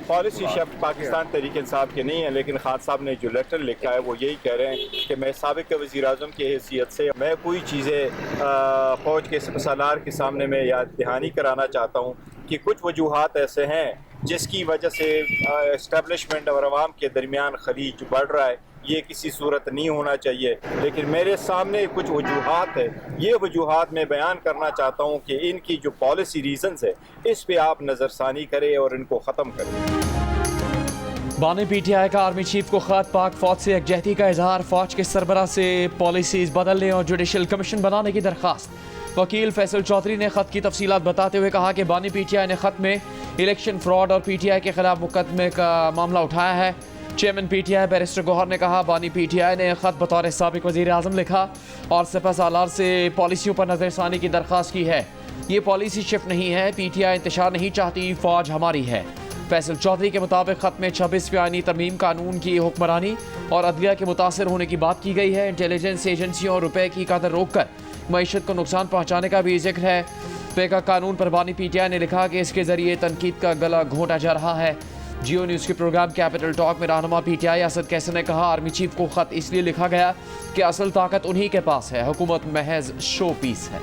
Policy shift Pakistan Tehreek Insaf के नहीं है, लेकिन खान साहब ने जो लेटर लिखा है वो यही कह रहे हैं कि मैं साबिक वज़ीर-ए-आज़म की हैसियत से मैं कोई चीज़ें फ़ौज के सलार के सामने में याद दहानी कराना चाहता हूँ कि कुछ वजूहात ऐसे हैं जिसकी वजह से इस्टेब्लिशमेंट और आवाम के दरमियान खलीज बढ़ रहा है। ये किसी सूरत नहीं होना चाहिए, लेकिन मेरे सामने कुछ वजूहात है, ये वजूहात मैं बयान करना चाहता हूँ कि इनकी जो पॉलिसी रीज़न्स है इस पे आप नज़रसानी करें और इनको ख़त्म करें। बानी PTI का आर्मी चीफ को खत, पाक फौज से यकजहती का इजहार, फौज के सरबराह से पॉलिसीज बदलने और जुडिशल कमीशन बनाने की दरख्वास्त। वकील फैसल चौधरी ने खत की तफसीलात बताते हुए कहा कि बानी PTI ने खत में इलेक्शन फ्रॉड और PTI के खिलाफ मुकदमे का मामला उठाया है। चेयरमैन PTI बैरिस्टर गौहर ने कहा बानी PTI ने खत बतौर साबिक वज़ीर-ए-आज़म लिखा और सिपह सालार से पॉलिसियों पर नजरसानी की दरख्वास्त की है। ये पॉलिसी शिफ्ट नहीं है, PTI इंतशार नहीं चाहती, फौज हमारी है। फैसल चौधरी के मुताबिक खत में 26 आईनी तरमीम कानून की हुक्मरानी और अदलिया के मुतासर होने की बात की गई है। इंटेलिजेंस एजेंसियों और रुपए की कदर रोक कर मईशत को नुकसान पहुँचाने का भी जिक्र है। पेका कानून पर बानी PTI ने लिखा कि इसके जरिए तनकीद का गला घोंटा जा रहा है। जियो न्यूज़ के प्रोग्राम कैपिटल टॉक में रहनुमा PTI असद कैसर ने कहा आर्मी चीफ को खत इसलिए लिखा गया कि असल ताकत उन्हीं के पास है, हुकूमत महज शो पीस है।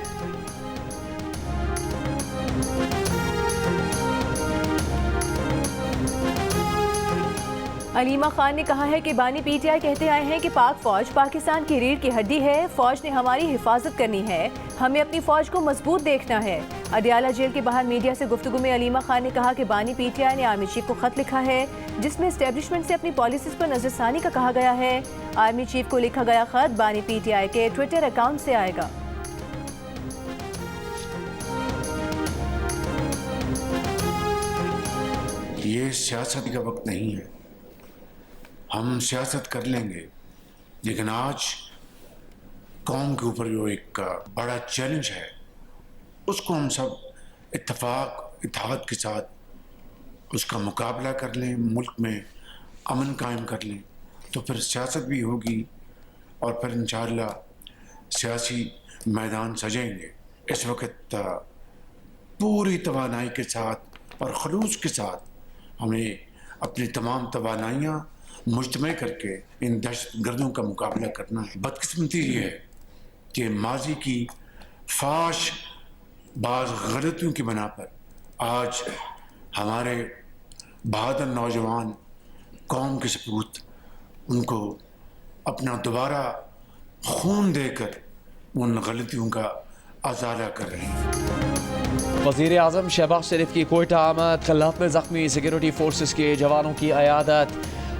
अलीमा खान ने कहा है कि बानी PTI कहते आए हैं कि पाक फौज पाकिस्तान की रीढ़ की हड्डी है, फौज ने हमारी हिफाजत करनी है, हमें अपनी फौज को मजबूत देखना है। अडियाला जेल के बाहर मीडिया से गुफ्तगू में अलीमा खान ने कहा कि बानी PTI ने आर्मी चीफ को खत लिखा है जिसमें एस्टेब्लिशमेंट से अपनी पॉलिसीज पर नजरसानी का कहा गया है। आर्मी चीफ को लिखा गया खत बानी PTI के ट्विटर अकाउंट से आएगा। ये सियासत का वक्त नहीं है, हम सियासत कर लेंगे, लेकिन आज कौम के ऊपर जो एक बड़ा चैलेंज है उसको हम सब इत्तेफाक इत्तेहाद के साथ उसका मुकाबला कर लें, मुल्क में अमन कायम कर लें, तो फिर सियासत भी होगी और फिर इंशाअल्लाह सियासी मैदान सजेंगे। इस वक्त पूरी तवानाई के साथ और खलूस के साथ हमें अपनी तमाम तवानाइयाँ मुजतमय करके इन दहशतगर्दों का मुकाबला करना है। बदकिस्मती ये है कि माजी की फाश बाज़ गलतियों की बना पर आज हमारे बहादुर नौजवान कौम के सपूत उनको अपना दोबारा खून देकर उन गलतियों का अजाला कर रहे हैं। वज़ीर-ए-आज़म शहबाज शरीफ की कोयटा आमद, खिलाफ में ज़ख्मी सिक्योरिटी फोर्सेस के जवानों की अयादत,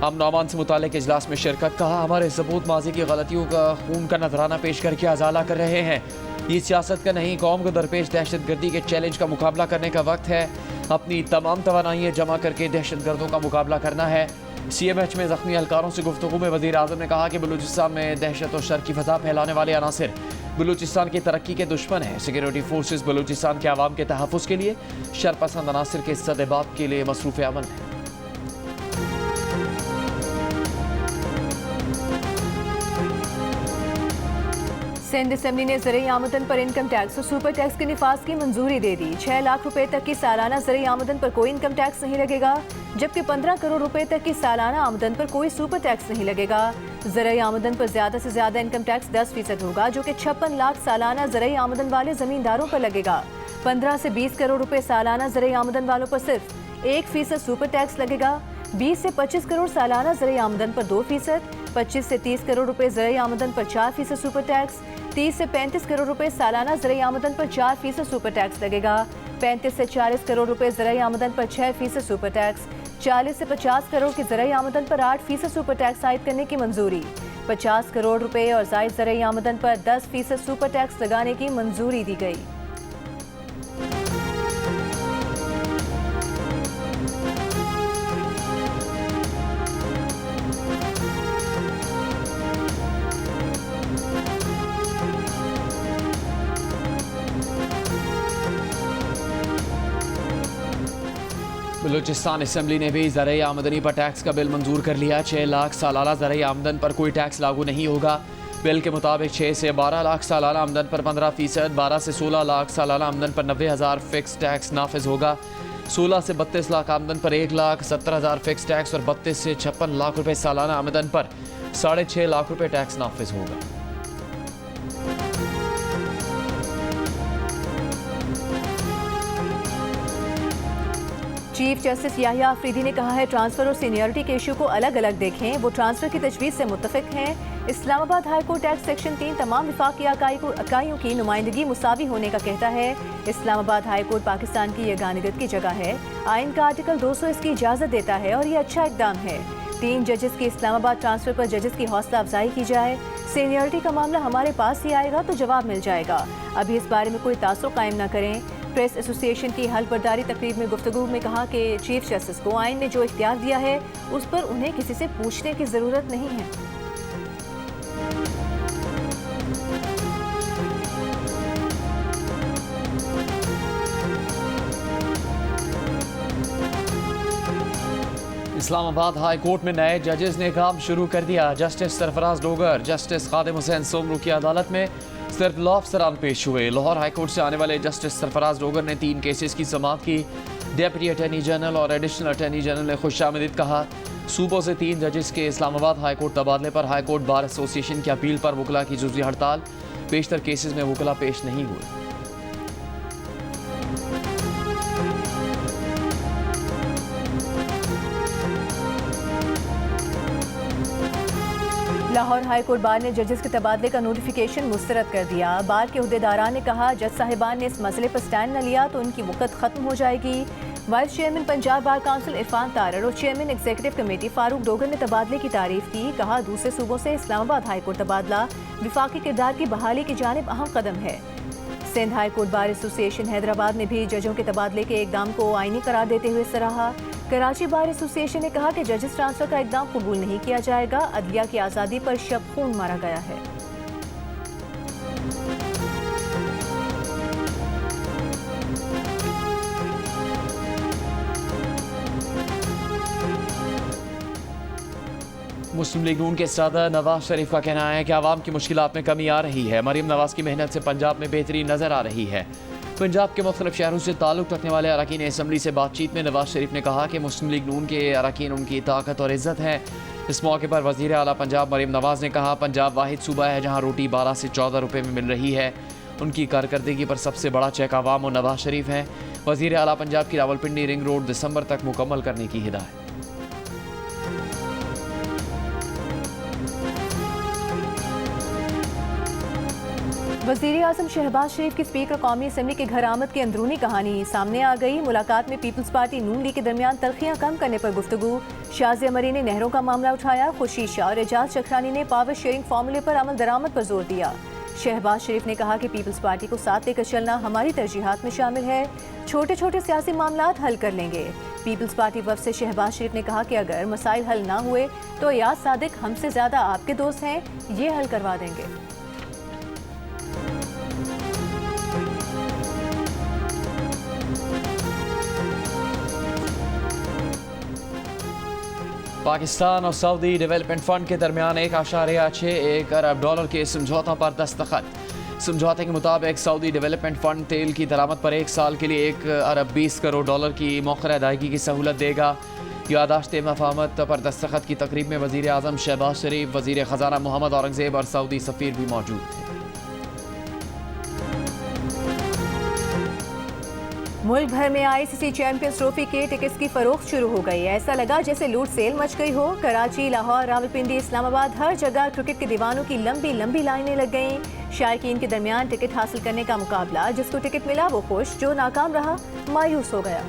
अमन अमान से मुताल्लिक़ इजलास में शिरकत। कहा हमारे सबूत माजी की गलतियों का खून का नजराना पेश करके अजाला कर रहे हैं। ये सियासत का नहीं, कौम को दरपेश दहशत गर्दी के चैलेंज का मुकाबला करने का वक्त है। अपनी तमाम तवानाइयाँ जमा करके दहशत गर्दों का मुकाबला करना है। CMH में ज़ख्मी एहलकारों से गुफ्तगू में वज़ीर-ए-आज़म ने कहा कि बलूचिस्तान में दहशत और शर की फजा फैलाने वाले अनासिर बलूचिस्तान की तरक्की के दुश्मन हैं। सिक्योरिटी फोर्सेस बलूचिस्तान के आवाम के तहफ़्फ़ुज़ के लिए शरपसंद अनासिर के सदेबात के लिए मसरूफ़ अमल है। सिंध असम्बली ने ज़रई आमदन पर इनकम टैक्स और सुपर टैक्स के निफाज की मंजूरी दे दी। 6 लाख रुपए तक की सालाना ज़रई आमदन पर कोई इनकम टैक्स नहीं लगेगा, जबकि 15 करोड़ रुपए तक की सालाना आमदन पर कोई सुपर टैक्स नहीं लगेगा। ज़रई आमदन पर ज्यादा से ज्यादा इनकम टैक्स 10% होगा, जो कि 56 लाख सालाना ज़रई आमदन वाले जमींदारों पर लगेगा। 15 से 20 करोड़ रुपए सालाना ज़रई आमदन वालों पर सिर्फ 1% सुपर टैक्स लगेगा। 20 से 25 करोड़ सालाना ज़रई आमदन पर 2%, 25 से 30 करोड़ रुपए ज़रई आमदन पर 4% सुपर टैक्स, 30 से 35 करोड़ रुपए सालाना ज़रई आमदन पर 4% सुपर टैक्स लगेगा। 35 से 40 करोड़ रुपए ज़रई आमदन पर 6% सुपर टैक्स, 40 से 50 करोड़ की ज़रई आमदन पर 8% सुपर टैक्स आयद करने की मंजूरी, 50 करोड़ रुपए और ज़ायद ज़रई आमदन पर 10% सुपर टैक्स लगाने की मंजूरी दी गई। बलूचिस्तान असम्बली ने भी ज़रई आमदनी पर टैक्स का बिल मंजूर कर लिया। 6 लाख सालाना ज़रई आमदन पर कोई टैक्स लागू नहीं होगा। बिल के मुताबिक 6 से 12 लाख सालाना आमदन पर 15%, 12 से 16 लाख सालाना आमदन पर 90,000 फिक्स टैक्स नाफिज होगा। 16 से 32 लाख आमदन पर 1,70,000 फिक्स टैक्स और 32 से 56 लाख रुपए सालाना आमदन पर 6.5 लाख रुपए टैक्स नाफिज होगा। चीफ जस्टिस याहिया अफरीदी ने कहा है ट्रांसफर और सीनियरिटी के इशू को अलग अलग देखें। वो ट्रांसफर की तजवीज़ से मुत्तफिक हैं। Islamabad high court act section 3 तमाम विफाकी इकाइयों की नुमाइंदगी मुसावी होने का कहता है। इस्लामाबाद हाई कोर्ट पाकिस्तान की यगानियत की जगह है। आइन का आर्टिकल 200 इसकी इजाज़त देता है और ये अच्छा इकदाम है। 3 जजेस की इस्लामाबाद ट्रांसफर पर जजेस की हौसला अफजाई की जाए। सीनियरिटी का मामला हमारे पास ही आएगा तो जवाब मिल जाएगा। अभी इस बारे में कोई तासुर कायम न करें। प्रेस एसोसिएशन की हल बर्दारी तकरीब में गुफ्तगू में कहा कि चीफ जस्टिस को आइन ने जो इख्तियार दिया है उस पर उन्हें किसी से पूछने की ज़रूरत नहीं है। इस्लामाबाद हाई कोर्ट में नए जजेस ने काम शुरू कर दिया। जस्टिस सरफराज डोगर, जस्टिस खादिम हुसैन सोमरू की अदालत में सिर्फ लॉ अफसरान पेश हुए। लाहौर हाई कोर्ट से आने वाले जस्टिस सरफराज डोगर ने 3 केसेस की समाअत की। डेप्यूटी अटॉर्नी जनरल और एडिशनल अटॉर्नी जनरल ने खुशामदीद कहा। सूबों से 3 जजेस के इस्लामाबाद हाई कोर्ट तबादले पर हाई कोर्ट बार एसोसिएशन की अपील पर वकला की जुज़वी हड़ताल। पेशतर केसेस में वकला पेश नहीं हुए। लाहौर हाई कोर्ट बार ने जजेस के तबादले का नोटिफिकेशन मुस्तरद कर दिया। बार के उहदेदारान ने कहा जज साहिबान ने इस मसले पर स्टैंड न लिया तो उनकी वक़्त ख़त्म हो जाएगी। Vice chairman Punjab bar council Irfan Tarar और chairman executive committee Farooq Dogar ने तबादले की तारीफ की। कहा दूसरे सूबों से इस्लामाबाद हाई कोर्ट तबादला विफाकी किरदार की बहाली की जानिब अहम कदम है। Sindh high court bar association Hyderabad ने भी जजों के तबादले के इकदाम को आईनी करार देते हुए सराहा। कराची बार एसोसिएशन ने कहा कि जजेस ट्रांसफर का इकदाम कबूल नहीं किया जाएगा। अदलिया की आज़ादी पर शब खून मारा गया है। मुस्लिम लीग नून के सदर नवाज शरीफ का कहना है कि आवाम की मुश्किलात में कमी आ रही है। मरीम नवाज की मेहनत से पंजाब में बेहतरी नजर आ रही है। पंजाब के मुख्तलिफ शहरों से ताल्लुक़ रखने वाले अरकान असम्बली से बातचीत में नवाज शरीफ ने कहा कि मुस्लिम लीग नून के अरकान उनकी ताकत और इज़्ज़त है। इस मौके पर वज़ीर आला पंजाब मरीम नवाज ने कहा पंजाब वाहिद सूबा है जहाँ रोटी 12 से 14 रुपये में मिल रही है। उनकी कारकर्दगी पर सबसे बड़ा चेक आवाम और नवाज शरीफ है। वज़ीर आला पंजाब की रावलपिंडी रिंग रोड दिसंबर तक मुकम्मल करने की हिदायत। वज़ीर आज़म शहबाज शरीफ की स्पीकर कौमी असम्बली के घर आमद की अंदरूनी कहानी सामने आ गई। मुलाकात में पीपल्स पार्टी नून लीग के दरमियान तलखियां कम करने पर गुफ्तगू। शाज़िया मरी ने नहरों का मामला उठाया। खुर्शीद शाह और एजाज चखरानी ने पावर शेयरिंग फार्मूले पर अमल दरामद पर जोर दिया। शहबाज शरीफ ने कहा कि पीपल्स पार्टी को साथ लेकर चलना हमारी तरजीहात में शामिल है। छोटे छोटे सियासी मामलात हल कर लेंगे। पीपल्स पार्टी वफ़द से शहबाज शरीफ ने कहा कि अगर मसाइल हल ना हुए तो अयाज सादिक हमसे ज़्यादा आपके दोस्त हैं, ये हल करवा देंगे। पाकिस्तान और सऊदी डेवलपमेंट फंड के दरमियान 1.61 अरब डॉलर के समझौता पर दस्तखत। समझौते के मुताबिक सऊदी डेवलपमेंट फंड तेल की दरामद पर 1 साल के लिए 1 अरब 20 करोड़ डॉलर की मौखर अदायगी की सहूलत देगा। यादाश्त मफाहमत पर दस्तखत की तकरीब में वज़ीर आज़म शहबाज शरीफ, वज़ीर ख़जाना मोहम्मद औरंगज़ेब और सऊदी सफ़ीर भी मौजूद थे। मुल्क भर में आईसीसी चैंपियंस ट्रॉफी के टिकट्स की फरोख्त शुरू हो गई। ऐसा लगा जैसे लूट सेल मच गई हो। कराची, लाहौर, रावलपिंडी, इस्लामाबाद हर जगह क्रिकेट के दीवानों की लंबी लंबी लाइनें लग गईं। शायकीन के दरमियान टिकट हासिल करने का मुकाबला। जिसको टिकट मिला वो खुश, जो नाकाम रहा मायूस हो गया।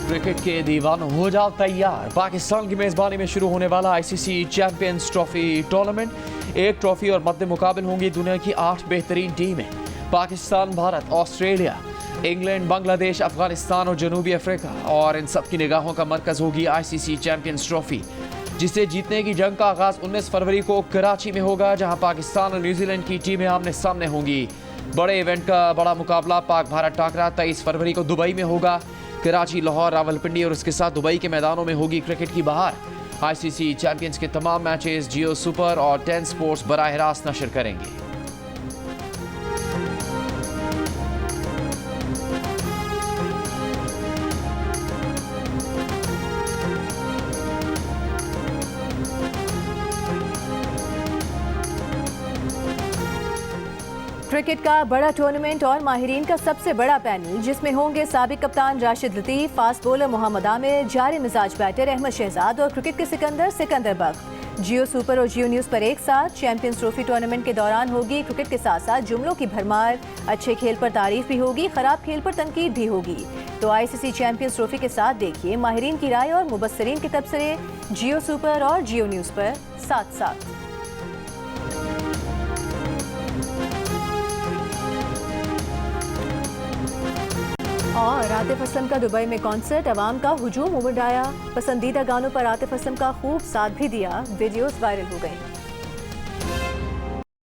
क्रिकेट के दीवानों हो जाओ तैयार। पाकिस्तान की मेज़बानी में शुरू होने वाला आईसीसी चैंपियंस ट्रॉफी टूर्नामेंट। एक ट्रॉफी और मद्दे मुकाबिल होंगी दुनिया की 8 बेहतरीन टीमें। पाकिस्तान, भारत, ऑस्ट्रेलिया, इंग्लैंड, बांग्लादेश, अफगानिस्तान और जनूबी अफ्रीका। और इन सब की निगाहों का मरकज़ होगी आईसीसी चैंपियंस ट्रॉफी, जिसे जीतने की जंग का आगाज़ 19 फरवरी को कराची में होगा, जहां पाकिस्तान और न्यूजीलैंड की टीमें आमने सामने होंगी। बड़े इवेंट का बड़ा मुकाबला पाक भारत टाकरा 23 फरवरी को दुबई में होगा। कराची, लाहौर, रावलपिंडी और उसके साथ दुबई के मैदानों में होगी क्रिकेट की बहार। ICC चैंपियंस के तमाम मैचेस जियो सुपर और 10 स्पोर्ट्स बराह रास्त नशर करेंगे। क्रिकेट का बड़ा टूर्नामेंट और माहिरीन का सबसे बड़ा पैनल, जिसमें होंगे साबिक कप्तान राशिद लतीफ, फास्ट बॉलर मोहम्मद आमिर, जारी मिजाज बैटर अहमद शहजाद और क्रिकेट के सिकंदर बख्त। जियो सुपर और जियो न्यूज़ पर एक साथ चैंपियंस ट्रॉफी टूर्नामेंट के दौरान होगी क्रिकेट के साथ साथ जुमलों की भरमार। अच्छे खेल पर तारीफ भी होगी, खराब खेल पर तनकीद भी होगी। तो ICC चैंपियंस ट्रॉफी के साथ देखिए माहिरीन की राय और मुबस्सरीन के तबसरे जियो सुपर और जियो न्यूज़ पर साथ साथ। और आतिफ असलम का दुबई में कॉन्सर्ट, अवाम का हुजूम उमड़ आया। पसंदीदा गानों पर आतिफ असलम का खूब साथ भी दिया, वीडियोस वायरल हो गई।